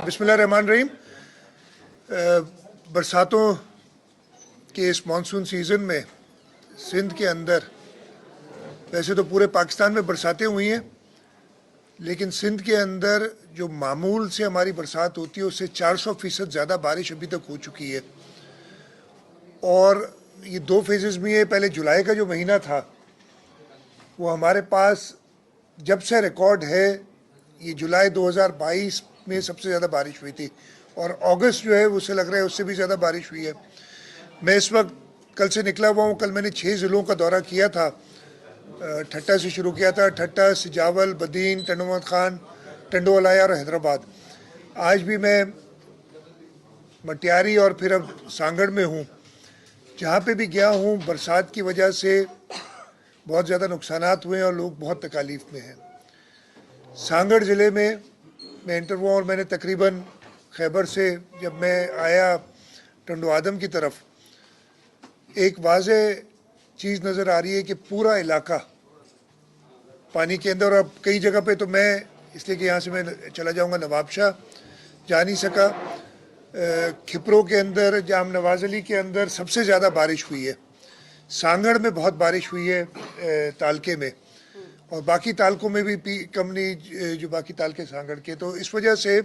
बिस्मिल्लाहिर्रहमानिर्रहीम। बरसातों के इस मानसून सीज़न में सिंध के अंदर, वैसे तो पूरे पाकिस्तान में बरसातें हुई हैं, लेकिन सिंध के अंदर जो मामूल से हमारी बरसात होती है उससे 400% ज़्यादा बारिश अभी तक हो चुकी है। और ये दो फेजेस में है। पहले जुलाई का जो महीना था वो हमारे पास जब से रिकॉर्ड है, ये जुलाई 2022 में सबसे ज़्यादा बारिश हुई थी, और अगस्त जो है उससे लग रहा है उससे भी ज़्यादा बारिश हुई है। मैं इस वक्त कल से निकला हुआ हूँ। कल मैंने 6 ज़िलों का दौरा किया था। ठट्टा से शुरू किया था, ठट्टा, सिजावल, बदीन, टंडोमत खान, टंडोलाया और हैदराबाद। आज भी मैं मटियारी और फिर अब सांगड़ में हूँ। जहाँ पे भी गया हूँ बरसात की वजह से बहुत ज़्यादा नुकसानात हुए हैं और लोग बहुत तकालीफ में हैं। सांगड़ ज़िले में मैं एंटर हुआ और मैंने तकरीबन खैबर से जब मैं आया टंडो आदम की तरफ, एक वाज़े चीज़ नज़र आ रही है कि पूरा इलाका पानी के अंदर। और अब कई जगह पे तो मैं इसलिए कि यहाँ से मैं चला जाऊँगा नवाबशाह, जा नहीं सका। खिपरों के अंदर, जाम नवाज अली के अंदर सबसे ज़्यादा बारिश हुई है। सांगड़ में बहुत बारिश हुई है तालके में, और बाकी तालकों में भी कम नहीं जो बाकी तालके सांगड़ के। तो इस वजह से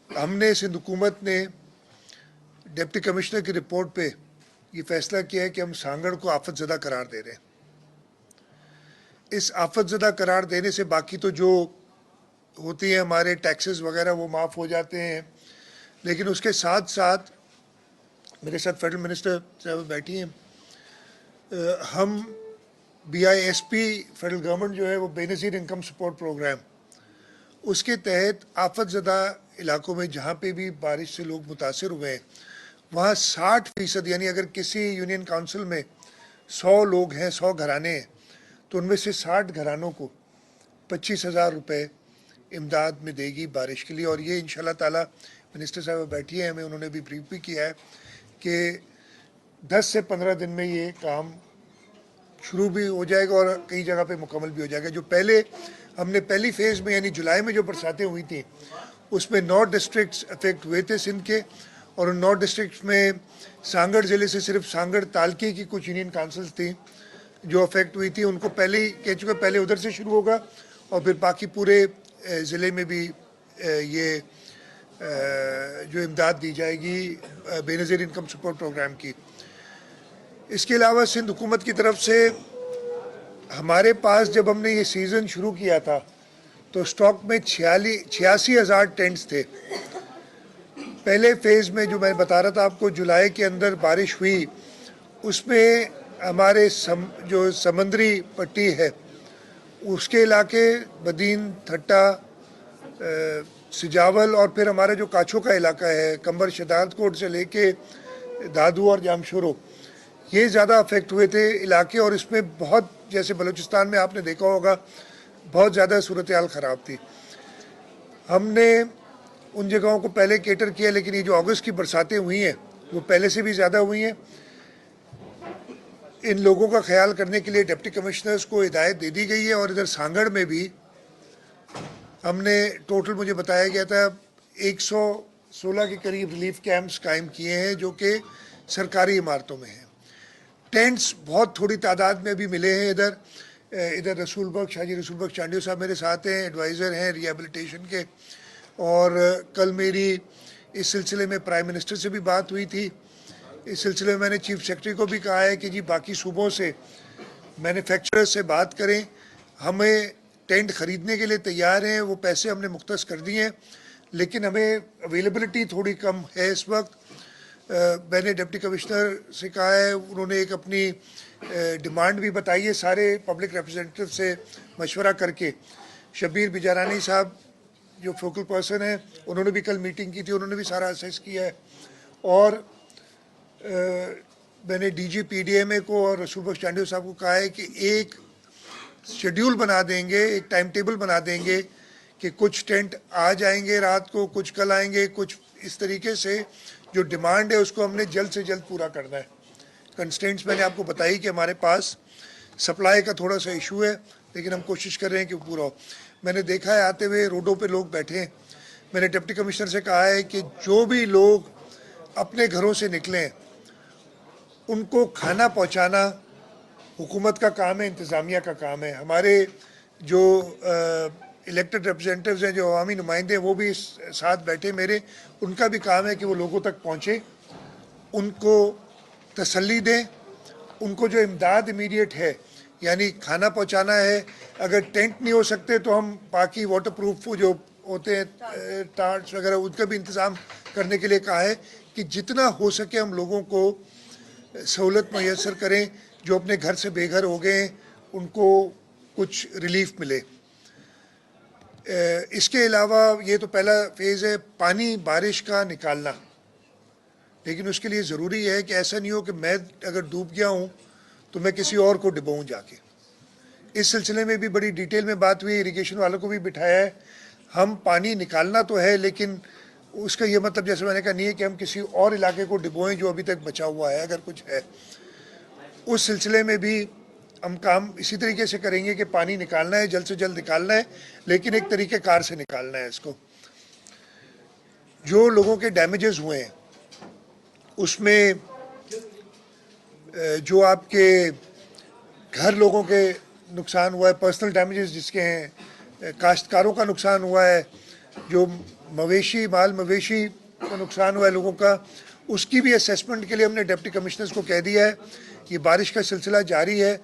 हमने सिंध हुकूमत ने डिप्टी कमिश्नर की रिपोर्ट पे ये फैसला किया है कि हम सांगड़ को आफत ज़दा करार दे रहे हैं। इस आफत ज़दा करार देने से बाकी तो जो होती हैं हमारे टैक्सेस वगैरह वो माफ़ हो जाते हैं, लेकिन उसके साथ साथ मेरे साथ फेडरल मिनिस्टर साहब बैठी हैं। हम BISP फेडरल गवर्नमेंट जो है वो बेनज़ीर इनकम सपोर्ट प्रोग्राम, उसके तहत आफत ज़दा इलाकों में जहाँ पे भी बारिश से लोग मुतासर हुए हैं वहाँ 60%, यानी अगर किसी यूनियन काउंसिल में 100 लोग हैं, 100 घराने हैं, तो उनमें से 60 घरानों को 25,000 रुपये इमदाद में देगी बारिश के लिए। और ये इंशाल्लाह ताला मिनिस्टर साहब बैठी हैं, हमें उन्होंने भी ब्रीफ भी किया है कि 10 से 15 दिन में ये काम शुरू भी हो जाएगा और कई जगह पे मुकम्मल भी हो जाएगा। जो पहले हमने पहली फेज़ में यानी जुलाई में जो बरसातें हुई थी उसमें 9 डिस्ट्रिक्ट्स अफेक्ट हुए थे सिंध के, और उन 9 डिस्ट्रिक्ट्स में सांगड़ ज़िले से सिर्फ सांगड़ तालके की कुछ यूनियन काउंसिल्स थी जो अफेक्ट हुई थी। उनको पहले ही कह चुके, पहले उधर से शुरू होगा और फिर बाकी पूरे ज़िले में भी ये जो इमदाद दी जाएगी बेनज़ीर इनकम सपोर्ट प्रोग्राम की। इसके अलावा सिंध हुकूमत की तरफ से हमारे पास जब हमने ये सीज़न शुरू किया था तो स्टॉक में 86,000 टेंट्स थे। पहले फेज़ में जो मैं बता रहा था आपको, जुलाई के अंदर बारिश हुई, उसमें हमारे जो समंदरी पट्टी है उसके इलाके बदीन, ठट्टा, सिजावल और फिर हमारा जो काछो का इलाका है कंबर शदादकोट से लेके दादू और जामशोरो, ये ज़्यादा अफेक्ट हुए थे इलाके। और इसमें बहुत, जैसे बलूचिस्तान में आपने देखा होगा, बहुत ज़्यादा सूरत हाल ख़राब थी। हमने उन जगहों को पहले केटर किया, लेकिन ये जो अगस्त की बरसातें हुई हैं वो पहले से भी ज़्यादा हुई हैं। इन लोगों का ख्याल करने के लिए डिप्टी कमिश्नर्स को हिदायत दे दी गई है। और इधर सांगड़ में भी हमने टोटल, मुझे बताया गया था, 116 के करीब रिलीफ कैंप्स कायम किए हैं जो कि सरकारी इमारतों में हैं। टेंट्स बहुत थोड़ी तादाद में भी मिले हैं। इधर रसूल बख्श, हाजी रसूल बख्श चांडियो साहब मेरे साथ हैं, एडवाइज़र हैं रिहेबिलिटेशन के। और कल मेरी इस सिलसिले में प्राइम मिनिस्टर से भी बात हुई थी। इस सिलसिले में मैंने चीफ सेक्रेटरी को भी कहा है कि जी बाकी सूबों से मैन्युफैक्चरर्स से बात करें, हमें टेंट ख़रीदने के लिए तैयार हैं, वो पैसे हमने मुख्तस कर दिए हैं, लेकिन हमें अवेलेबिलिटी थोड़ी कम है इस वक्त। मैंने डिप्टी कमिश्नर से कहा है, उन्होंने एक अपनी डिमांड भी बताई है सारे पब्लिक रिप्रेजेंटेटिव से मशवरा करके। शब्बीर बिजारानी साहब जो फोकल पर्सन है, उन्होंने भी कल मीटिंग की थी, उन्होंने भी सारा असेस किया है। और मैंने DG PDMA को और रसूल बख्श चांडियो साहब को कहा है कि एक शेड्यूल बना देंगे, एक टाइम टेबल बना देंगे कि कुछ टेंट आ जाएंगे रात को, कुछ कल आएंगे, कुछ इस तरीके से जो डिमांड है उसको हमने जल्द से जल्द पूरा करना है। कंस्ट्रेंट्स मैंने आपको बताई कि हमारे पास सप्लाई का थोड़ा सा इशू है, लेकिन हम कोशिश कर रहे हैं कि वो पूरा हो। मैंने देखा है आते हुए रोडों पे लोग बैठे हैं, मैंने डिप्टी कमिश्नर से कहा है कि जो भी लोग अपने घरों से निकलें उनको खाना पहुंचाना हुकूमत का काम है, इंतज़ामिया का काम है। हमारे जो इलेक्टेड रिप्रेजेंटेटिव्स हैं, जो अवामी नुमाइंदे हैं, वो भी साथ बैठे मेरे, उनका भी काम है कि वो लोगों तक पहुँचे, उनको तसल्ली दें, उनको जो इमदाद इमीडिएट है यानी खाना पहुँचाना है। अगर टेंट नहीं हो सकते तो हम बाकी वाटर प्रूफ जो होते हैं टार्ट्स वगैरह उनका भी इंतज़ाम करने के लिए कहा है कि जितना हो सके हम लोगों को सहूलत मैसर करें, जो अपने घर से बेघर हो गए उनको कुछ रिलीफ मिले। इसके अलावा ये तो पहला फेज़ है पानी बारिश का निकालना, लेकिन उसके लिए ज़रूरी है कि ऐसा नहीं हो कि मैं अगर डूब गया हूँ तो मैं किसी और को डुबाऊँ जाके। इस सिलसिले में भी बड़ी डिटेल में बात हुई, इरिगेशन वालों को भी बिठाया है। हम पानी निकालना तो है, लेकिन उसका ये मतलब जैसे मैंने कहा नहीं है कि हम किसी और इलाके को डुबोएं जो अभी तक बचा हुआ है, अगर कुछ है। उस सिलसिले में भी हम काम इसी तरीके से करेंगे कि पानी निकालना है, जल्द से जल्द निकालना है, लेकिन एक तरीक़ेकार से निकालना है इसको। जो लोगों के डैमेजेस हुए हैं उसमें जो आपके घर लोगों के नुकसान हुआ है, पर्सनल डैमेजेस जिसके हैं, काश्तकारों का नुकसान हुआ है, जो मवेशी का नुकसान हुआ है लोगों का, उसकी भी असेसमेंट के लिए हमने डिप्टी कमिश्नर्स को कह दिया है। ये बारिश का सिलसिला जारी है।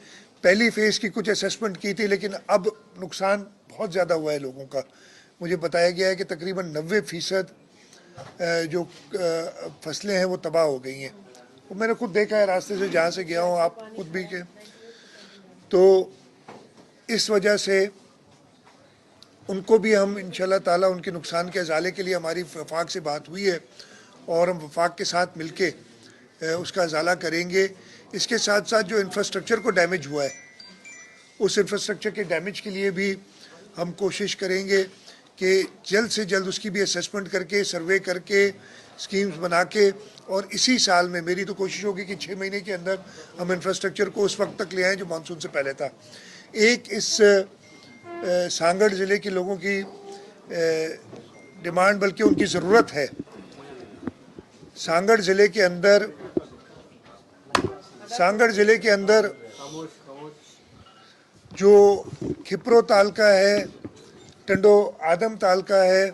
पहली फ़ेज़ की कुछ असेसमेंट की थी, लेकिन अब नुकसान बहुत ज़्यादा हुआ है लोगों का। मुझे बताया गया है कि तकरीबन 90% जो फसलें हैं वो तबाह हो गई हैं। वो मैंने खुद देखा है रास्ते से जहाँ से गया हूँ, आप खुद भी के। तो इस वजह से उनको भी हम इंशाल्लाह ताला उनके नुकसान के अजाले के लिए हमारी वफाक से बात हुई है और हम वफाक के साथ मिलके उसका अजाला करेंगे। इसके साथ साथ जो इंफ्रास्ट्रक्चर को डैमेज हुआ है, उस इंफ्रास्ट्रक्चर के डैमेज के लिए भी हम कोशिश करेंगे कि जल्द से जल्द उसकी भी असेसमेंट करके, सर्वे करके, स्कीम्स बना के, और इसी साल में मेरी तो कोशिश होगी कि 6 महीने के अंदर हम इंफ्रास्ट्रक्चर को उस वक्त तक ले आएँ जो मानसून से पहले था। एक इस सांगड़ ज़िले के लोगों की डिमांड बल्कि उनकी ज़रूरत है। सांगड़ ज़िले के अंदर जो खिपरो ताल का है, टंडो आदम ताल का है,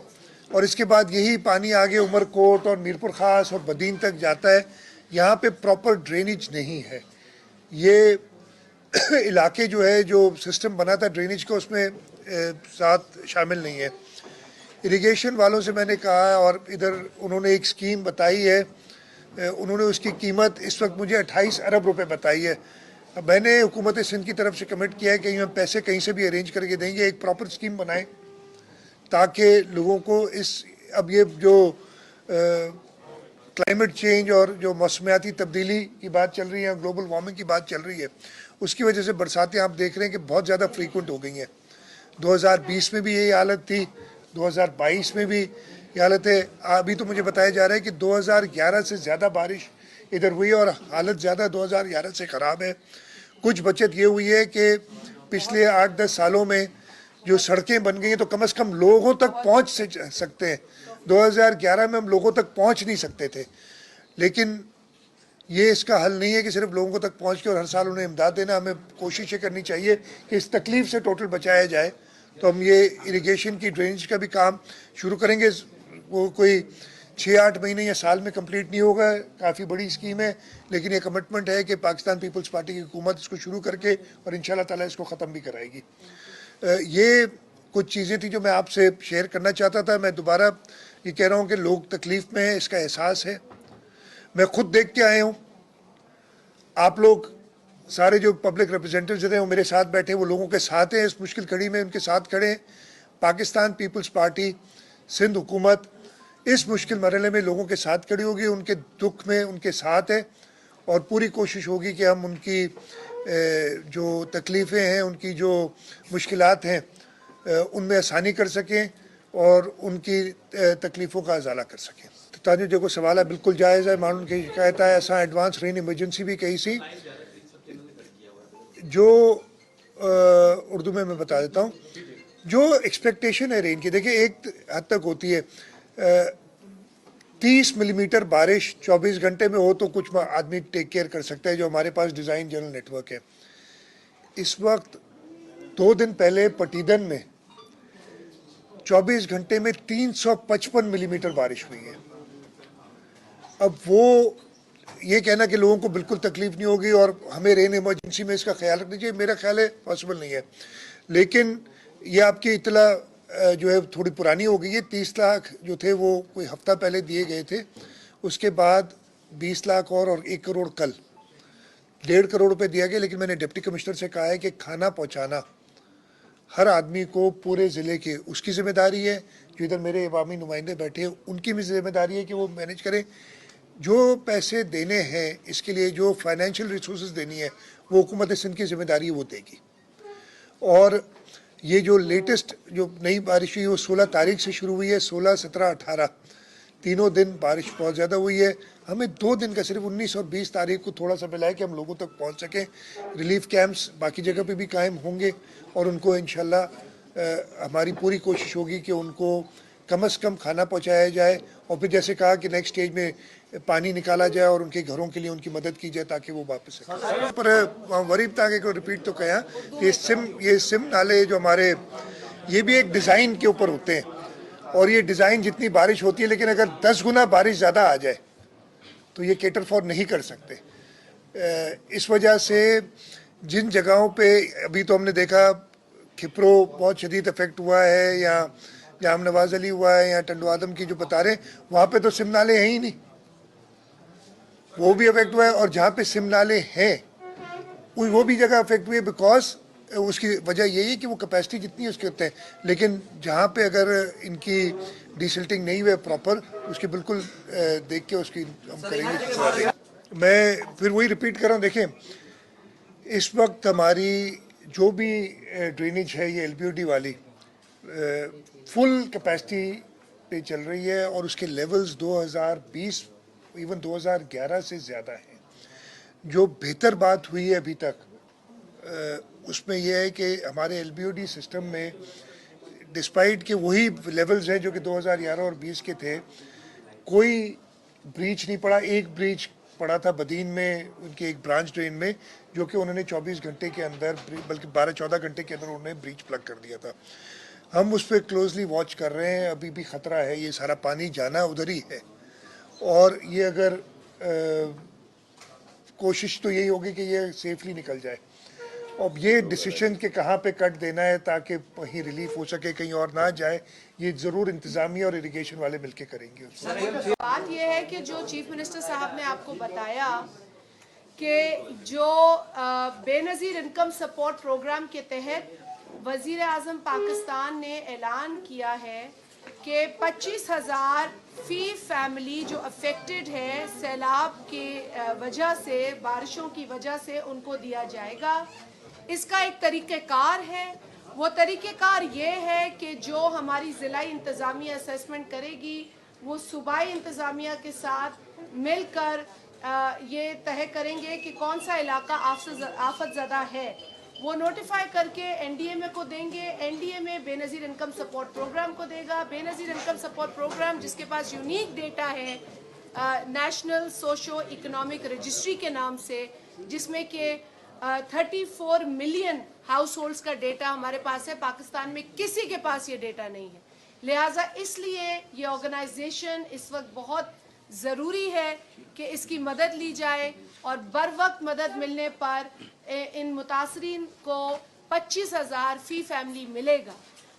और इसके बाद यही पानी आगे उमरकोट और मीरपुर ख़ास और बदीन तक जाता है। यहाँ पे प्रॉपर ड्रेनेज नहीं है। ये इलाके जो है, जो सिस्टम बना था ड्रेनेज का, उसमें साथ शामिल नहीं है। इरिगेशन वालों से मैंने कहा है और इधर उन्होंने एक स्कीम बताई है, उन्होंने उसकी कीमत इस वक्त मुझे 28 अरब रुपए बताई है। अब मैंने हुकूमत सिंध की तरफ से कमिट किया है कि हम पैसे कहीं से भी अरेंज करके देंगे, एक प्रॉपर स्कीम बनाएं ताकि लोगों को अब ये जो क्लाइमेट चेंज और जो मौसमियाती तब्दीली की बात चल रही है, ग्लोबल वार्मिंग की बात चल रही है, उसकी वजह से बरसातें आप देख रहे हैं कि बहुत ज़्यादा फ्रीक्वेंट हो गई हैं। 2020 में भी यही हालत थी, 2022 में भी ये हालत है। अभी तो मुझे बताया जा रहा है कि 2011 से ज़्यादा बारिश इधर हुई और हालत ज़्यादा 2011 से ख़राब है। कुछ बचत ये हुई है कि पिछले 8-10 सालों में जो सड़कें बन गई हैं तो कम से कम लोगों तक पहुंच सकते हैं। 2011 में हम लोगों तक पहुंच नहीं सकते थे, लेकिन ये इसका हल नहीं है कि सिर्फ लोगों तक पहुंच के और हर साल उन्हें इमदाद देना। हमें कोशिश करनी चाहिए कि इस तकलीफ से टोटल बचाया जाए। तो हम ये इरिगेशन की, ड्रेनेज का भी काम शुरू करेंगे। वो कोई 6-8 महीने या साल में कंप्लीट नहीं होगा, काफ़ी बड़ी स्कीम है, लेकिन ये कमिटमेंट है कि पाकिस्तान पीपल्स पार्टी की हुकूमत इसको शुरू करके और इंशाल्लाह ताला इसको ख़त्म भी कराएगी। ये कुछ चीज़ें थी जो मैं आपसे शेयर करना चाहता था। मैं दोबारा ये कह रहा हूँ कि लोग तकलीफ़ में हैं, इसका एहसास है। मैं खुद देख के आया हूँ। आप लोग सारे जो पब्लिक रिप्रेजेंटेटिव्स हैं वो मेरे साथ बैठे, वो लोगों के साथ हैं, इस मुश्किल घड़ी में उनके साथ खड़े हैं। पाकिस्तान पीपल्स पार्टी, सिंध हुकूमत इस मुश्किल मरहले में लोगों के साथ खड़ी होगी, उनके दुख में उनके साथ है, और पूरी कोशिश होगी कि हम उनकी जो तकलीफ़ें हैं, उनकी जो मुश्किलात हैं, उनमें आसानी कर सकें और उनकी तकलीफ़ों का अजाला कर सकें। तो ताजु जेको सवाल है बिल्कुल जायज़ है। माण्हुनि खे शिकायत है, असां एडवांस रेन इमरजेंसी भी कई सी, जो उर्दू में मैं बता देता हूँ। जो एक्सपेक्टेशन है रेन की, देखिए एक हद तक होती है, 30 मिलीमीटर बारिश 24 घंटे में हो तो कुछ आदमी टेक केयर कर सकता है, जो हमारे पास डिज़ाइन जनरल नेटवर्क है। इस वक्त 2 दिन पहले पटीदन में 24 घंटे में 355 मिलीमीटर बारिश हुई है। अब वो ये कहना कि लोगों को बिल्कुल तकलीफ नहीं होगी और हमें रेन इमरजेंसी में इसका ख्याल रखना चाहिए, मेरा ख्याल है पॉसिबल नहीं है। लेकिन ये आपकी इतला जो है थोड़ी पुरानी हो गई है। 30 लाख जो थे वो कोई हफ्ता पहले दिए गए थे, उसके बाद 20 लाख और 1 करोड़ कल, 1.5 करोड़ रुपए दिया गया। लेकिन मैंने डिप्टी कमिश्नर से कहा है कि खाना पहुंचाना हर आदमी को पूरे ज़िले के उसकी ज़िम्मेदारी है। जो इधर मेरे अवामी नुमाइंदे बैठे हैं उनकी भी ज़िम्मेदारी है कि वो मैनेज करें। जो पैसे देने हैं इसके लिए, जो फाइनेंशियल रिसोर्सेज देनी है, वो हुकूमत सिंध की ज़िम्मेदारी वो देगी। और ये जो लेटेस्ट जो नई बारिश हुई वो 16 तारीख से शुरू हुई है। 16, 17, 18 तीनों दिन बारिश बहुत ज़्यादा हुई है। हमें 2 दिन का, सिर्फ 19 और 20 तारीख को थोड़ा सा मिला है कि हम लोगों तक पहुंच सकें। रिलीफ कैंप्स बाकी जगह पे भी कायम होंगे और उनको इंशाल्लाह हमारी पूरी कोशिश होगी कि उनको कम से कम खाना पहुंचाया जाए और फिर जैसे कहा कि नेक्स्ट स्टेज में पानी निकाला जाए और उनके घरों के लिए उनकी मदद की जाए ताकि वो वापस आए। पर वरीब ताकि को रिपीट तो कहा, ये सिम नाले जो हमारे, ये भी एक डिज़ाइन के ऊपर होते हैं और ये डिज़ाइन जितनी बारिश होती है, लेकिन अगर 10 गुना बारिश ज़्यादा आ जाए तो ये केटर फॉर नहीं कर सकते। इस वजह से जिन जगहों पे अभी तो हमने देखा खिपरो बहुत शदीद इफेक्ट हुआ है, या जाम नवाज अली हुआ है, या टंडो आदम की जो बता रहे हैं, वहाँ पे तो सिम नाले हैं ही नहीं, वो भी अफेक्ट हुआ है। और जहाँ पे सिम नाले हैं वो भी जगह अफेक्ट हुई है, बिकॉज उसकी वजह यही है कि वो कैपेसिटी जितनी है उसके होते हैं। लेकिन जहाँ पे अगर इनकी डिसिल्टिंग नहीं हुई प्रॉपर, उसकी बिल्कुल देख के उसकी हम करेंगे। मैं फिर वही रिपीट कर रहा हूँ, देखें इस वक्त हमारी जो भी ड्रेनेज है ये LBOD वाली फुल कैपेसिटी पे चल रही है और उसके लेवल्स 2020 इवन 2011 से ज़्यादा हैं। जो बेहतर बात हुई है अभी तक उसमें यह है कि हमारे LBOD सिस्टम में डिस्पाइट के वही लेवल्स हैं जो कि 2011 और 20 के थे, कोई ब्रीच नहीं पड़ा। एक ब्रीच पड़ा था बदीन में, उनके एक ब्रांच ड्रेन में, जो कि उन्होंने 24 घंटे के अंदर, बल्कि 12-14 घंटे के अंदर उन्होंने ब्रीच प्लग कर दिया था। हम उस पर क्लोजली वॉच कर रहे हैं, अभी भी ख़तरा है, ये सारा पानी जाना उधर ही है। और ये अगर कोशिश तो यही होगी कि ये सेफली निकल जाए। अब ये डिसीजन के कहाँ पे कट देना है ताकि कहीं रिलीफ हो सके, कहीं और ना जाए, ये ज़रूर इंतज़ामिया और इरिगेशन वाले मिलके करेंगे। बात ये है कि जो चीफ मिनिस्टर साहब ने आपको बताया कि जो बेनज़ीर इनकम सपोर्ट प्रोग्राम के तहत वज़ीर आज़म पाकिस्तान ने ऐलान किया है कि 25,000 फ़ी फैमिली जो अफेक्टेड है सैलाब के वजह से, बारिशों की वजह से, उनको दिया जाएगा। इसका एक तरीक़ेकार है। वो तरीक़ेकार ये है कि जो हमारी ज़िला इंतज़ामिया असेसमेंट करेगी, वो सूबाई इंतज़ामिया के साथ मिलकर ये तय करेंगे कि कौन सा इलाका आफत ज़दा है। वो नोटिफाई करके NDMA को देंगे, NDMA Benazir income support programme को देगा। बेनज़ीर इनकम सपोर्ट प्रोग्राम जिसके पास यूनिक डेटा है नेशनल सोशो इकोनॉमिक रजिस्ट्री के नाम से, जिसमें कि 34 मिलियन हाउस होल्ड्स का डेटा हमारे पास है। पाकिस्तान में किसी के पास ये डेटा नहीं है। लिहाजा इसलिए ये ऑर्गेनाइजेशन इस वक्त बहुत ज़रूरी है कि इसकी मदद ली जाए और बर वक्त मदद मिलने पर इन मुतासरीन को 25,000 फ़ी फैमिली मिलेगा।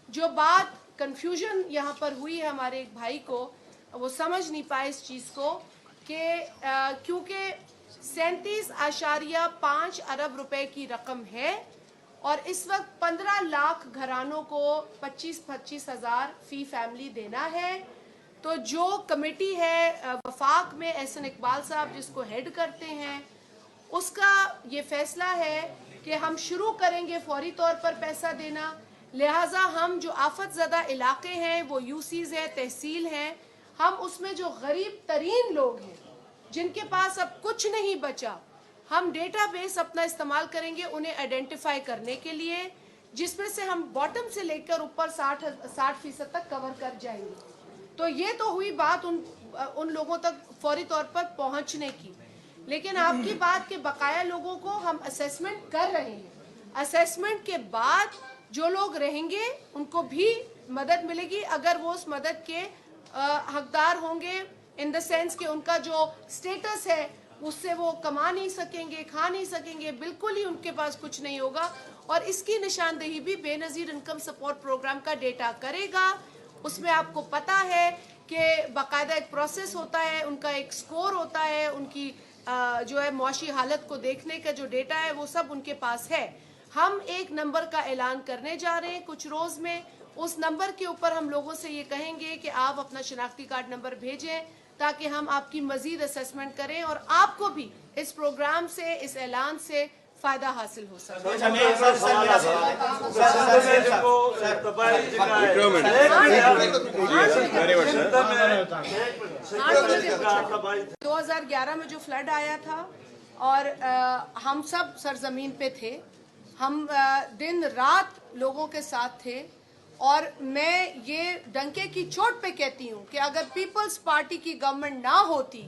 जो बात कन्फ्यूजन यहाँ पर हुई है हमारे एक भाई को, वो समझ नहीं पाए इस चीज़ को कि क्योंकि 37.5 अरब रुपए की रकम है और इस वक्त 15 लाख घरानों को 25-25 हज़ार फ़ी फैमिली देना है। तो जो कमेटी है वफाक में एहसन इकबाल साहब जिसको हेड करते हैं, उसका ये फैसला है कि हम शुरू करेंगे फौरी तौर पर पैसा देना। लिहाजा हम जो आफत ज़दा इलाके हैं, वो UCs है, तहसील हैं, हम उसमें जो गरीब तरीन लोग हैं जिनके पास अब कुछ नहीं बचा, हम डेटाबेस अपना इस्तेमाल करेंगे उन्हें आइडेंटिफाई करने के लिए जिसमें से हम बॉटम से लेकर ऊपर 60% तक कवर कर जाएंगे। तो ये तो हुई बात उन लोगों तक फौरी तौर पर पहुंचने की। लेकिन आपकी बात के बकाया लोगों को हम असेसमेंट कर रहे हैं। असेसमेंट के बाद जो लोग रहेंगे उनको भी मदद मिलेगी, अगर वो उस मदद के हकदार होंगे, इन द सेंस कि उनका जो स्टेटस है उससे वो कमा नहीं सकेंगे, खा नहीं सकेंगे, बिल्कुल ही उनके पास कुछ नहीं होगा। और इसकी निशानदेही भी बेनज़ीर इनकम सपोर्ट प्रोग्राम का डेटा करेगा। उसमें आपको पता है कि बाकायदा एक प्रोसेस होता है, उनका एक स्कोर होता है, उनकी जो है मुआशी हालत को देखने का जो डेटा है वो सब उनके पास है। हम एक नंबर का ऐलान करने जा रहे हैं कुछ रोज़ में। उस नंबर के ऊपर हम लोगों से ये कहेंगे कि आप अपना शनाख्ती कार्ड नंबर भेजें ताकि हम आपकी मजीद असेसमेंट करें और आपको भी इस प्रोग्राम से, इस ऐलान से फायदा हासिल हो सके। Very 2011 में जो फ्लड आया था और हम सब सरजमीन पे थे, हम दिन रात लोगों के साथ थे। और मैं ये डंके की चोट पे कहती हूँ कि अगर पीपल्स पार्टी की गवर्नमेंट ना होती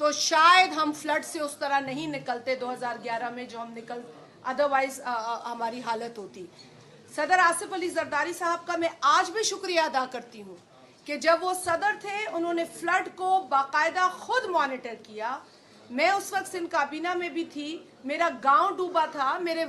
तो शायद हम फ्लड से उस तरह नहीं निकलते 2011 में जो हम निकल, अदरवाइज हमारी हालत होती। सदर आसिफ अली जरदारी साहब का मैं आज भी शुक्रिया अदा करती हूँ कि जब वो सदर थे उन्होंने फ्लड को बाकायदा खुद मॉनिटर किया। मैं उस वक्त सिंध काबीना में भी थी, मेरा गांव डूबा था, मेरे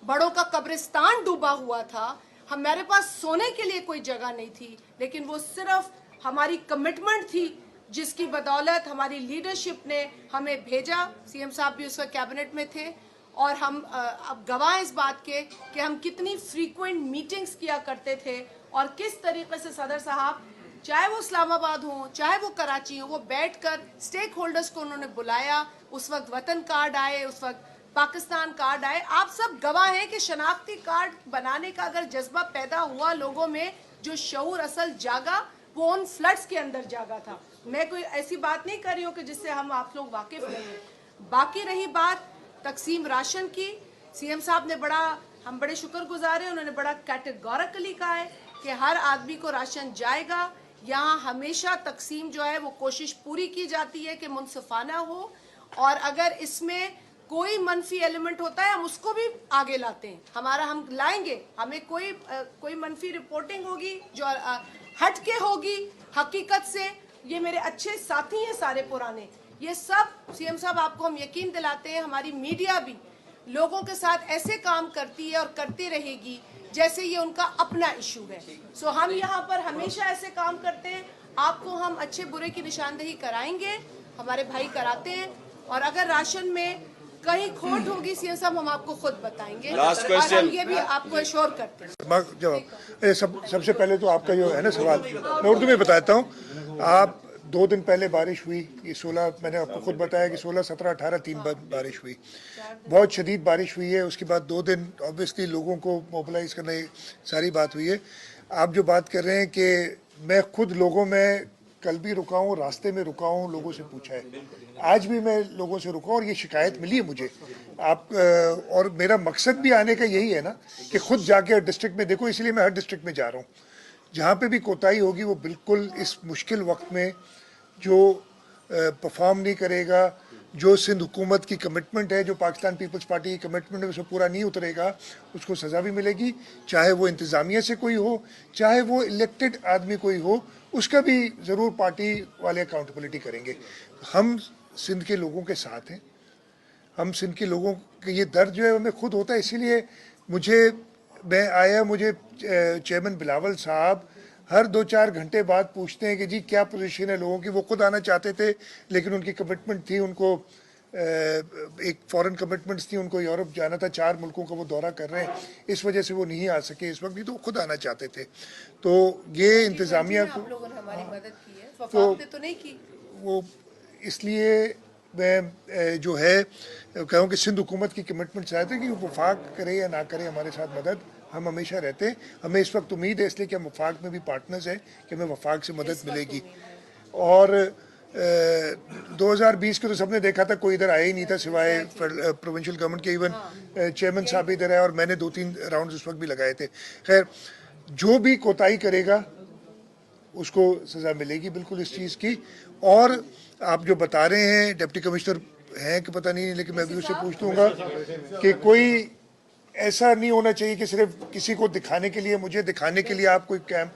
बड़ों का कब्रिस्तान डूबा हुआ था, हमारे पास सोने के लिए कोई जगह नहीं थी, लेकिन वो सिर्फ हमारी कमिटमेंट थी जिसकी बदौलत हमारी लीडरशिप ने हमें भेजा। सीएम साहब भी उस वक्त कैबिनेट में थे और हम अब गवाह इस बात के कि हम कितनी फ्रीक्वेंट मीटिंग्स किया करते थे और किस तरीके से सदर साहब, चाहे वो इस्लामाबाद हो चाहे वो कराची हो, वो बैठकर स्टेक होल्डर्स को उन्होंने बुलाया। उस वक्त वतन कार्ड आए, उस वक्त पाकिस्तान कार्ड आए। आप सब गवाह हैं कि शनाख्ती कार्ड बनाने का अगर जज्बा पैदा हुआ लोगों में, जो शऊर असल जागा वो उन फ्लड्स के अंदर जागा था। मैं कोई ऐसी बात नहीं कर रही हूँ कि जिससे हम आप लोग वाकिफ नहीं हैं। बाकी रही बात तकसीम राशन की, सीएम साहब ने हम बड़े शुक्रगुजार हैं, उन्होंने बड़ा कैटेगोरिकली कहा है कि हर आदमी को राशन जाएगा। यहाँ हमेशा तकसीम जो है वो कोशिश पूरी की जाती है कि मुनसिफाना हो, और अगर इसमें कोई मनफी एलिमेंट होता है हम उसको भी आगे लाते हैं। हम लाएंगे, हमें कोई मनफी रिपोर्टिंग होगी जो हटके होगी हकीकत से। ये मेरे अच्छे साथी हैं सारे पुराने, ये सब सीएम साहब आपको हम यकीन दिलाते हैं, हमारी मीडिया भी लोगों के साथ ऐसे काम करती है और करती रहेगी जैसे ये उनका अपना इशू है। सो हम यहाँ पर हमेशा ऐसे काम करते हैं, आपको हम अच्छे बुरे की निशानदेही कराएंगे, हमारे भाई कराते हैं। और अगर राशन में कहीं खोट होगी सीएम साहब हम आपको खुद बताएंगे और हम ये भी आपको एश्योर करते हैं। जवाब सबसे पहले तो आपका जो है ना सवाल मैं उर्दू में बताता हूँ। आप 2 दिन पहले बारिश हुई, ये 16, मैंने आपको खुद बताया कि 16, 17, 18 3 बार बारिश हुई, बहुत शदीद बारिश हुई है। उसके बाद 2 दिन ऑब्वियसली लोगों को मोबिलाइज करने सारी बात हुई है। आप जो बात कर रहे हैं कि मैं खुद लोगों में कल भी रुका हूँ, रास्ते में रुका हूँ, लोगों से पूछा है, आज भी मैं लोगों से रुका और ये शिकायत मिली है मुझे। और मेरा मकसद भी आने का यही है ना कि खुद जाके डिस्ट्रिक्ट में देखो, इसलिए मैं हर डिस्ट्रिक्ट में जा रहा हूँ। जहाँ पे भी कोताही होगी वो बिल्कुल इस मुश्किल वक्त में जो परफॉर्म नहीं करेगा, जो सिंध हुकूमत की कमिटमेंट है, जो पाकिस्तान पीपल्स पार्टी की कमिटमेंट है, उसको पूरा नहीं उतरेगा, उसको सज़ा भी मिलेगी। चाहे वो इंतज़ामिया से कोई हो, चाहे वो इलेक्टेड आदमी कोई हो, उसका भी ज़रूर पार्टी वाले अकाउंटेबिलिटी करेंगे। हम सिंध के लोगों के साथ हैं, हम सिंध के लोगों के ये दर्द जो है हमें खुद होता है। इसीलिए मुझे चेयरमैन बिलावल साहब हर 2-4 घंटे बाद पूछते हैं कि जी क्या पोजीशन है लोगों की। वो खुद आना चाहते थे लेकिन उनकी कमिटमेंट थी, उनको एक फॉरेन कमिटमेंट्स थी, उनको यूरोप जाना था, 4 मुल्कों का वो दौरा कर रहे हैं, इस वजह से वो नहीं आ सके इस वक्त, नहीं तो वो खुद आना चाहते थे। तो ये इंतज़ामिया को लोगों ने हमारी मदद की है, वफाक ने तो नहीं की। वो इसलिए मैं जो है कहूँ कि सिंध हुकूमत की कमिटमेंट चाहते हैं कि वफाक करे या ना करे हमारे साथ मदद, हम हमेशा रहते हैं। हमें इस वक्त उम्मीद है इसलिए कि हम वफाक में भी पार्टनर्स हैं कि हमें वफाक से मदद मिलेगी। और 2020 को तो सबने देखा था, कोई इधर आया ही नहीं था सिवाय प्रोविंशियल गवर्नमेंट के। इवन चेयरमैन साहब इधर आए और मैंने 2-3 राउंड उस वक्त भी लगाए थे। खैर, जो भी कोताही करेगा उसको सज़ा मिलेगी बिल्कुल इस चीज़ की। और आप जो बता रहे हैं डिप्टी कमिश्नर हैं कि पता नहीं, लेकिन मैं भी उससे पूछ लूँगा कि कोई ऐसा नहीं होना चाहिए कि सिर्फ किसी को दिखाने के लिए, मुझे दिखाने के लिए आप कोई काम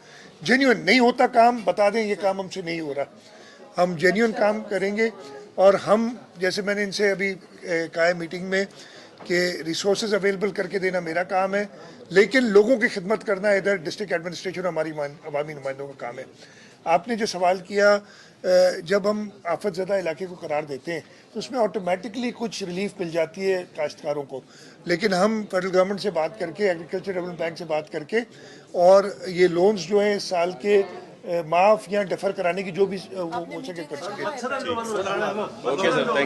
जेन्युइन नहीं होता, काम बता दें ये काम हमसे नहीं हो रहा। हम जेन्युइन काम करेंगे और हम, जैसे मैंने इनसे अभी कहा है मीटिंग में कि रिसोर्सेज अवेलेबल करके देना मेरा काम है, लेकिन लोगों की खिदमत करना इधर डिस्ट्रिक्ट एडमिनिस्ट्रेशन हमारी अवामी नुमाइंदों का काम है। आपने जो सवाल किया, जब हम आफत ज़दा इलाके को करार देते हैं तो उसमें ऑटोमेटिकली कुछ रिलीफ मिल जाती है काश्तकारों को, लेकिन हम फेडरल गवर्नमेंट से बात करके, एग्रीकल्चर डेवलपमेंट बैंक से बात करके, और ये लोन्स जो हैं साल के माफ़ या डिफ़र कराने की जो भी वो हो सके कर सके। Okay sir, thank you.